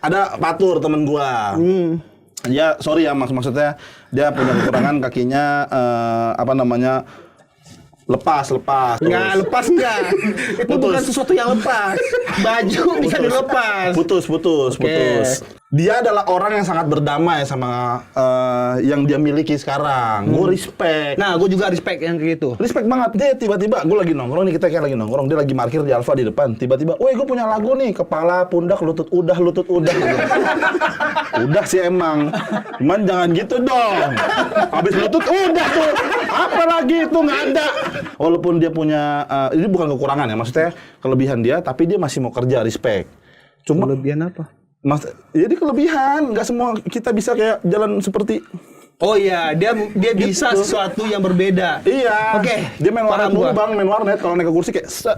Ada Patur temen gua. Ya sorry ya maksudnya dia punya kekurangan kakinya lepas. Nggak lepas nggak? Itu bukan sesuatu yang lepas. Baju bisa dilepas. Putus. Dia adalah orang yang sangat berdamai sama yang dia miliki sekarang. Gue respect. Nah, gue juga respect yang kayak gitu. Respect banget. Dia tiba-tiba, gue lagi nongkrong nih, kita kayak lagi nongkrong. Dia lagi parkir di Alfa di depan. Tiba-tiba, woi gue punya lagu nih. Kepala, pundak, lutut udah. Udah sih emang. Cuman jangan gitu dong. Habis lutut udah tuh. Apa lagi itu nggak ada. Walaupun dia punya, ini bukan kekurangan ya. Maksudnya kelebihan dia, tapi dia masih mau kerja, respect. Cuma Kelebihan apa? Jadi kelebihan, nggak semua kita bisa kayak jalan seperti. Oh iya, dia bisa Gitu. sesuatu yang berbeda. Iya. Oke. Dia main warnet paham dulu gua. bang, main warnet kalau naik ke kursi kayak asik.